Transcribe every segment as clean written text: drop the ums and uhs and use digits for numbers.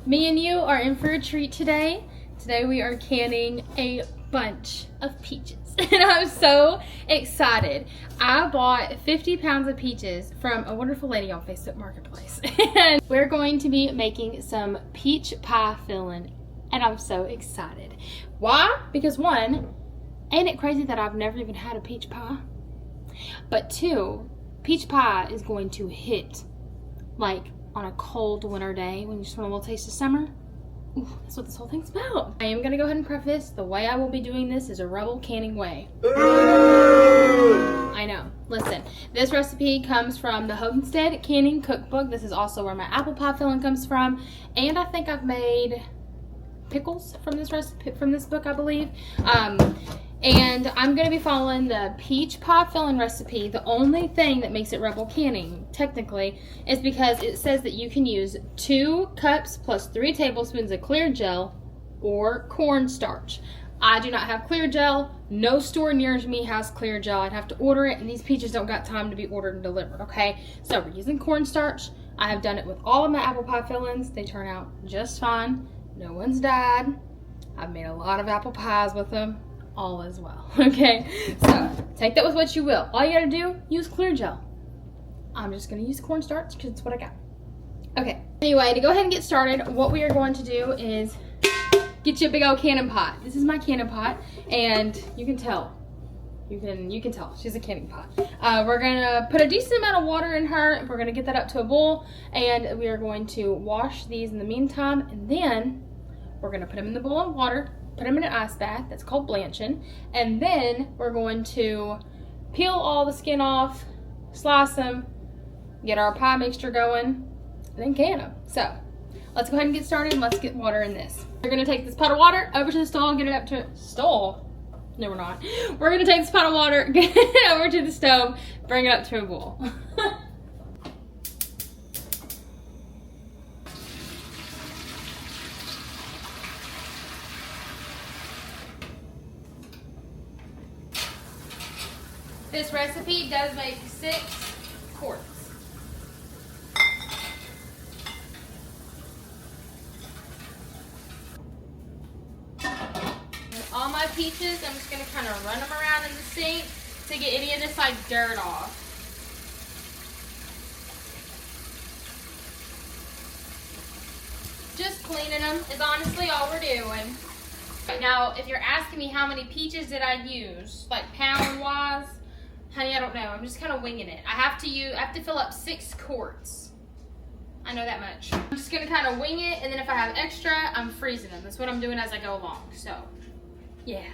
Me and you are in for a treat today. Today we are canning a bunch of peaches and I'm so excited. I bought 50 pounds of peaches from a wonderful lady on Facebook Marketplace and we're going to be making some peach pie filling and I'm so excited. Why? Because one, ain't it crazy that I've never even had a peach pie? But two, peach pie is going to hit like on a cold winter day when you just want a little taste of summer. Ooh, that's what this whole thing's about. I am gonna go ahead and preface, the way I will be doing this is a rebel canning way. I know, listen, this recipe comes from the Homestead Canning Cookbook. This is also where my apple pie filling comes from. And I think I've made pickles from this recipe, from this book, I believe. And I'm going to be following the peach pie filling recipe. The only thing that makes it rebel canning, technically, is because it says that you can use 2 cups plus 3 tablespoons of clear gel or cornstarch. I do not have clear gel. No store near me has clear gel. I'd have to order it, and these peaches don't got time to be ordered and delivered, okay? So we're using cornstarch. I have done it with all of my apple pie fillings. They turn out just fine. No one's died. I've made a lot of apple pies with them. All as well, okay? So take that with what you will. All you gotta do, use clear gel. I'm just gonna use cornstarch because it's what I got. Okay, anyway, to go ahead and get started, what we are going to do is get you a big old canning pot. This is my canning pot, and you can tell. You can tell she's a canning pot. We're gonna put a decent amount of water in her. We're gonna get that up to a boil, and we are going to wash these in the meantime, and then we're gonna put them in the boiling water. Put them in an ice bath, that's called blanching, and then we're going to peel all the skin off, slice them, get our pie mixture going, and then can them. So let's go ahead and get started and let's get water in this. We're gonna take this pot of water over to the stove and get it up to stove. No, we're not. We're gonna take this pot of water, get it over to the stove, bring it up to a boil. This recipe does make 6 quarts. With all my peaches, I'm just going to kind of run them around in the sink to get any of this like dirt off. Just cleaning them is honestly all we're doing. Now, if you're asking me how many peaches did I use, like pound wise, honey, I don't know. I'm just kind of winging it. I have to fill up 6 quarts. I know that much. I'm just gonna kind of wing it, and then if I have extra, I'm freezing them. That's what I'm doing as I go along. So, yeah.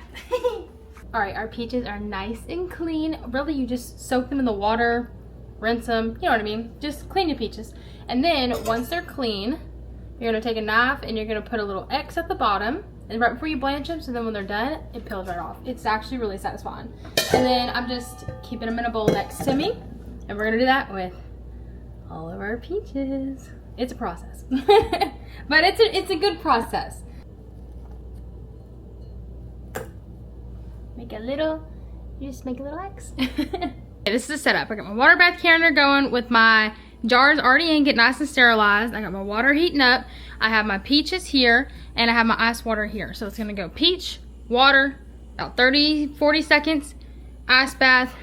All right, our peaches are nice and clean. Really, you just soak them in the water, rinse them. You know what I mean? Just clean your peaches. And then once they're clean, you're gonna take a knife and you're gonna put a little X at the bottom. And right before you blanch them, so then when they're done, it peels right off. It's actually really satisfying. And then I'm just keeping them in a bowl next to me. And we're gonna do that with all of our peaches. It's a process, but it's a good process. You just make a little X. This is the setup. I got my water bath canner going with my jars already in, get nice and sterilized. I got my water heating up. I have my peaches here, and I have my ice water here. So it's gonna go peach, water, about 30-40 seconds, ice bath,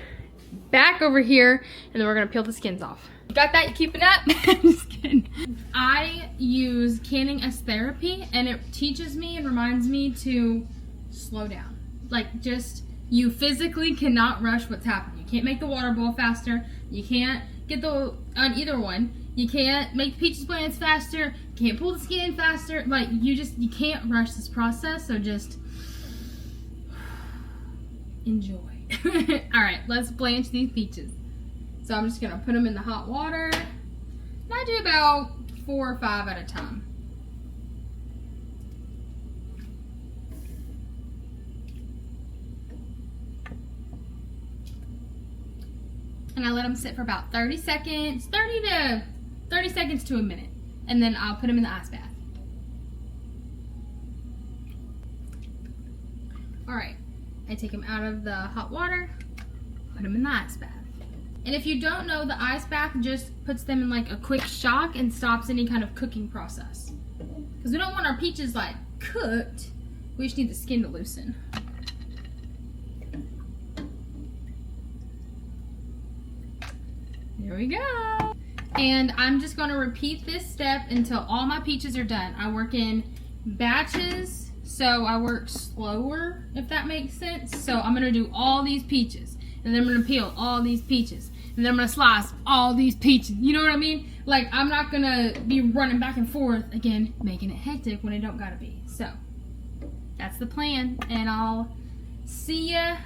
back over here, and then we're gonna peel the skins off. You got that? You keeping up? Just kidding. I use canning as therapy, and it teaches me and reminds me to slow down. Like, just, you physically cannot rush what's happening. You can't make the water boil faster. You can't get on either one. You can't make the peaches blanch faster. You can't pull the skin faster. Like, you can't rush this process. So just enjoy. All right, let's blanch these peaches. So I'm just gonna put them in the hot water. And I do about 4 or 5 at a time. And I let them sit for about 30 seconds, 30 seconds to a minute. And then I'll put them in the ice bath. All right, I take them out of the hot water, put them in the ice bath. And if you don't know, the ice bath just puts them in like a quick shock and stops any kind of cooking process. Because we don't want our peaches like cooked. We just need the skin to loosen. There we go. And I'm just going to repeat this step until all my peaches are done. I work in batches, so I work slower, if that makes sense. So I'm going to do all these peaches, and then I'm going to peel all these peaches, and then I'm going to slice all these peaches. You know what I mean? Like, I'm not going to be running back and forth, again, making it hectic when it don't got to be. So that's the plan, and I'll see ya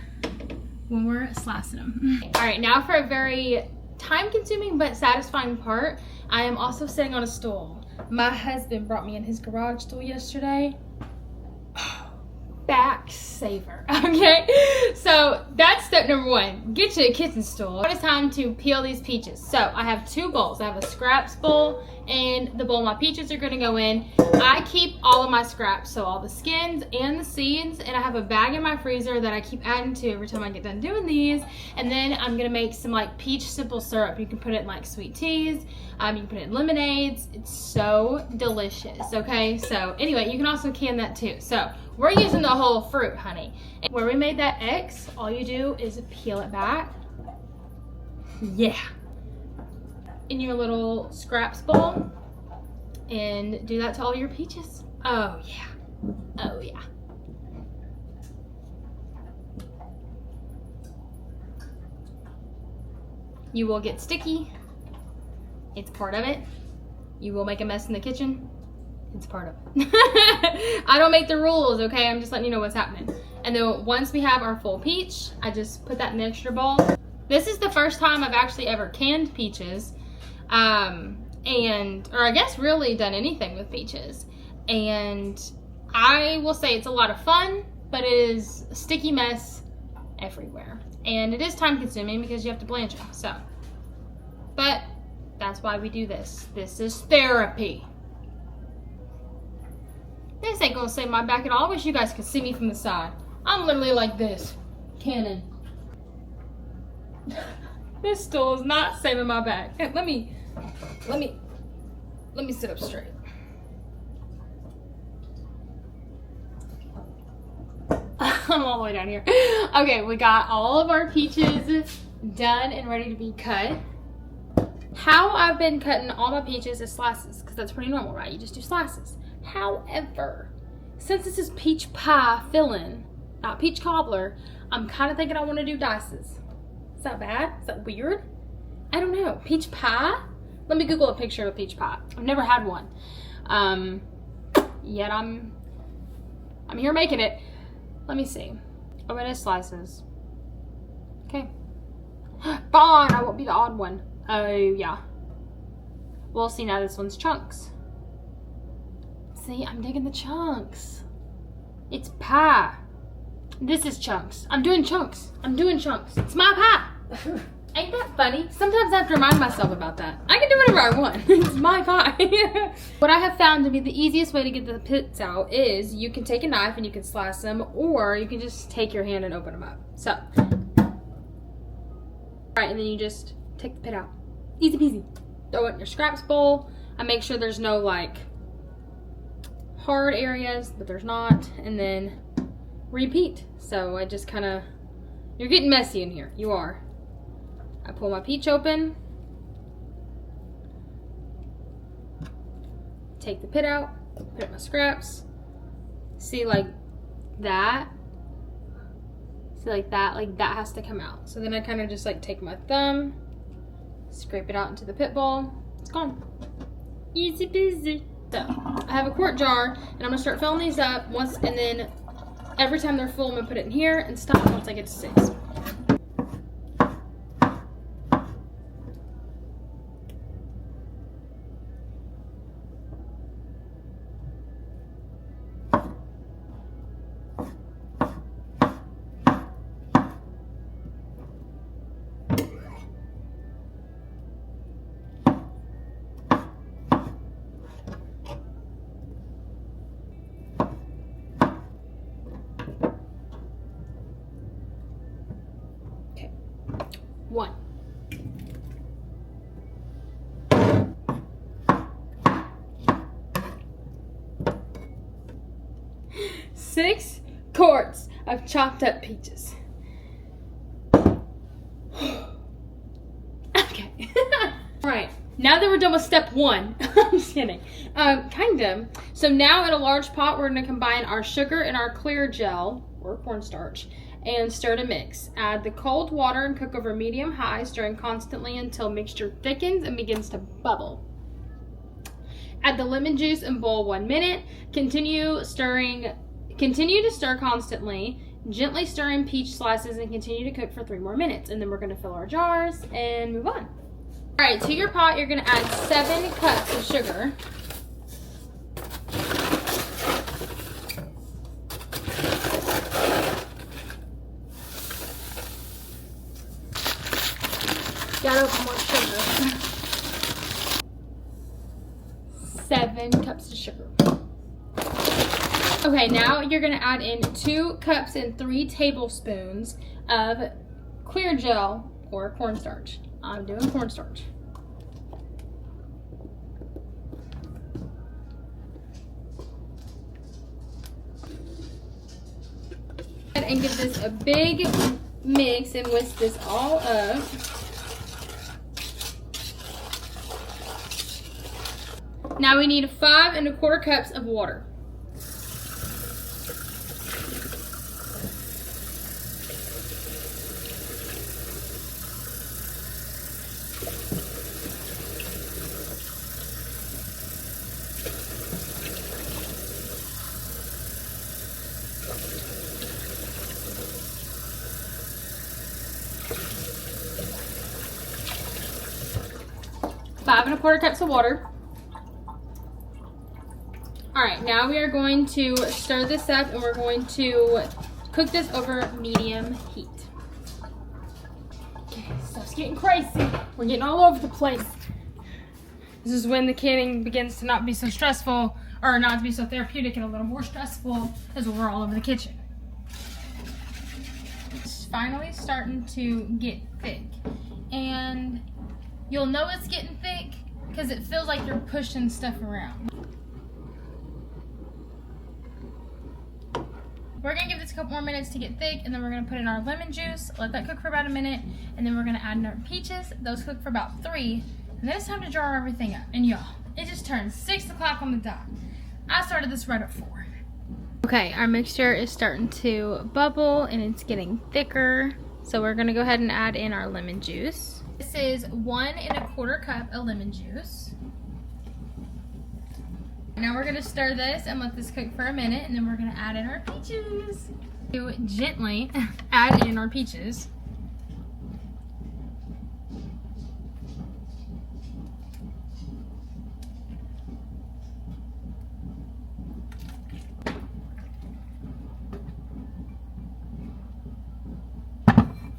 when we're slicing them. All right, now for a very time-consuming but satisfying part. I am also sitting on a stool. My husband brought me in his garage stool yesterday. Back saver. Okay, so that's step number one. Get you a kitchen stool. It's time to peel these peaches. So I have two bowls. I have a scraps bowl and the bowl my peaches are going to go in. I keep all of my scraps, so all the skins and the seeds, and I have a bag in my freezer that I keep adding to every time I get done doing these. And then I'm going to make some like peach simple syrup. You can put it in like sweet teas, you can put it in lemonades. It's so delicious. Okay, so anyway, you can also can that too. So we're using the whole fruit, honey. And where we made that X, all you do is peel it back. Yeah. In your little scraps bowl, and do that to all your peaches. Oh yeah. Oh yeah. You will get sticky. It's part of it. You will make a mess in the kitchen. It's part of it. I don't make the rules, okay? I'm just letting you know what's happening. And then once we have our full peach, I just put that in the extra bowl. This is the first time I've actually ever canned peaches. Or I guess really done anything with peaches. And I will say it's a lot of fun, but it is a sticky mess everywhere. And it is time consuming because you have to blanch them, so. But that's why we do this. This is therapy. This ain't gonna save my back at all. I wish you guys could see me from the side. I'm literally like this. Cannon. This stool is not saving my back. Hey, let me sit up straight. I'm all the way down here. Okay, we got all of our peaches done and ready to be cut. How I've been cutting all my peaches is slices, because that's pretty normal, right? You just do slices. However, since this is peach pie filling, not peach cobbler, I'm kind of thinking I want to do dices. Is that bad? Is that weird? I don't know. Peach pie? Let me Google a picture of a peach pie. I've never had one. Yet I'm here making it. Let me see. I'm gonna slices. Okay. Fine, I won't be the odd one. Oh, yeah. We'll see now. This one's chunks. See, I'm digging the chunks. It's pie. This is chunks. I'm doing chunks. I'm doing chunks. It's my pie. Ain't that funny? Sometimes I have to remind myself about that. I can do whatever I want. It's my pie. What I have found to be the easiest way to get the pits out is you can take a knife and you can slice them, or you can just take your hand and open them up. So, right, and then you just take the pit out. Easy peasy. Throw it in your scraps bowl. I make sure there's no like hard areas, but there's not, and then repeat. So I just kind of, you're getting messy in here. You are. I pull my peach open, take the pit out, put it in my scraps. See, like that? See, like that has to come out. So then I kind of just like take my thumb, scrape it out into the pit bowl. It's gone. Easy peasy. So I have a quart jar, and I'm gonna start filling these up once, and then every time they're full, I'm gonna put it in here and stop once I get to 6. 6 quarts of chopped up peaches. Okay. Alright, now that we're done with step 1, I'm just kidding. Kinda. So now in a large pot, we're gonna combine our sugar and our clear gel, or cornstarch, and stir to mix. Add the cold water and cook over medium-high, stirring constantly until mixture thickens and begins to bubble. Add the lemon juice and boil 1 minute. Continue to stir constantly. Gently stir in peach slices and continue to cook for 3 more minutes. And then we're gonna fill our jars and move on. All right, to your pot, you're gonna add 7 cups of sugar. Gotta open more sugar. 7 cups of sugar. Okay, now you're gonna add in 2 cups and 3 tablespoons of clear gel or cornstarch. I'm doing cornstarch. And give this a big mix and whisk this all up. Now we need 5 1/4 cups of water. Five 1/4 cups of water. All right, now we are going to stir this up and we're going to cook this over medium heat. Okay, stuff's getting crazy. We're getting all over the place. This is when the canning begins to not be so stressful, or not to be so therapeutic and a little more stressful, as we're all over the kitchen. It's finally starting to get thick. And you'll know it's getting thick because it feels like you're pushing stuff around. We're gonna give this a couple more minutes to get thick, and then we're gonna put in our lemon juice, let that cook for about a minute, and then we're gonna add in our peaches. Those cook for about 3, and then it's time to jar everything up. And y'all, it just turned 6 o'clock on the dot. I started this right at 4. Okay, our mixture is starting to bubble and it's getting thicker. So we're gonna go ahead and add in our lemon juice. This is 1 1/4 cup of lemon juice. Now we're gonna stir this and let this cook for a minute, and then we're gonna add in our peaches. To gently add in our peaches.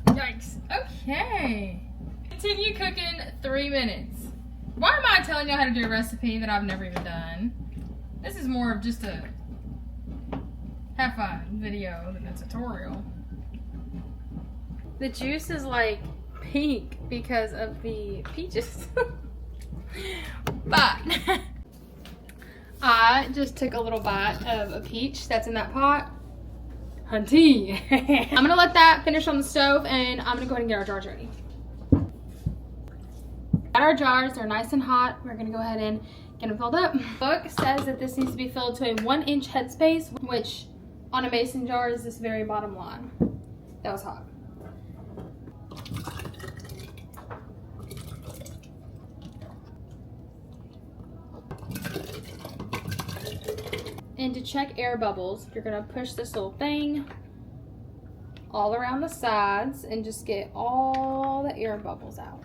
Yikes. Okay. Continue cooking 3 minutes. Why am I telling y'all how to do a recipe that I've never even done? This is more of just a have fun video than a tutorial. The juice is like pink because of the peaches. But I just took a little bite of a peach that's in that pot. Hunty. I'm gonna let that finish on the stove, and I'm gonna go ahead and get our jars ready. Got our jars, they're nice and hot. We're gonna go ahead and get them filled up. The book says that this needs to be filled to a 1-inch headspace, which on a mason jar is this very bottom line. That was hot. And to check air bubbles, you're gonna push this little thing all around the sides and just get all the air bubbles out.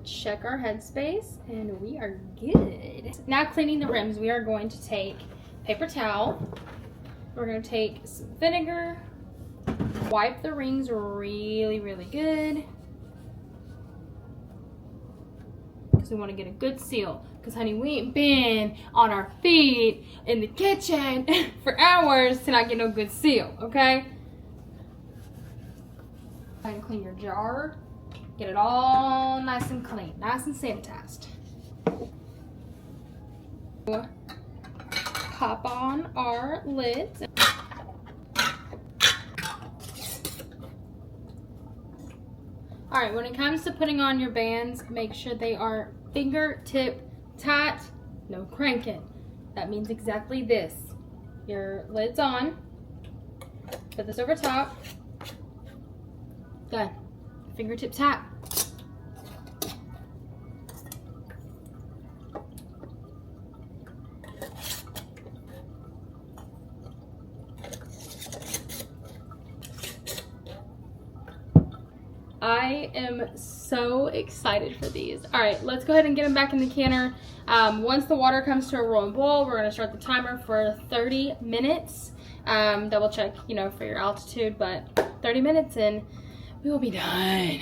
Check our headspace and we are good. Now cleaning the rims, we are going to take paper towel. We're going to take some vinegar, wipe the rings really, really good. Because we want to get a good seal. Because, honey, we ain't been on our feet in the kitchen for hours to not get no good seal, okay? Go ahead and clean your jar. Get it all nice and clean, nice and sanitized. Pop on our lids. Alright, when it comes to putting on your bands, make sure they are fingertip tight, no cranking. That means exactly this. Your lid's on. Put this over top. Good. Fingertip tight. I am so excited for these. All right, let's go ahead and get them back in the canner. Once the water comes to a rolling boil, we're gonna start the timer for 30 minutes. Double check, you know, for your altitude, but 30 minutes and we will be done.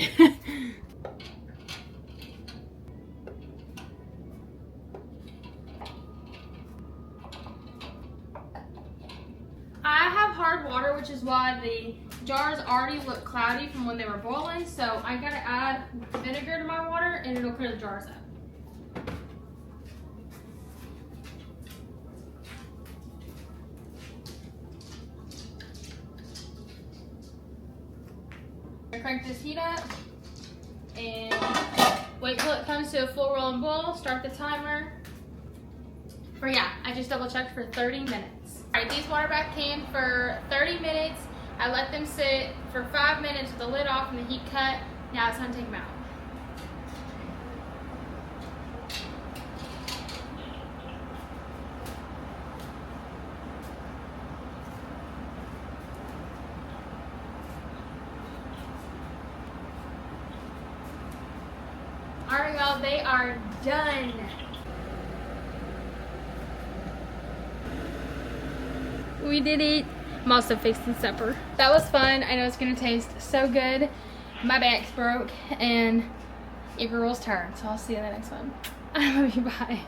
I have hard water, which is why the jars already look cloudy from when they were boiling, so I gotta add vinegar to my water and it'll clear the jars up. Crank this heat up and wait till it comes to a full rolling boil. Start the timer for, yeah, I just double checked for 30 minutes. All right, these water bath canned for 30 minutes. I let them sit for 5 minutes with the lid off and the heat cut. Now it's time to take them out. All right, y'all, they are done. We did it. I'm also fixing supper. That was fun. I know it's gonna taste so good. My back's broke and your girl's tired, so I'll see you in the next one. I love you, bye.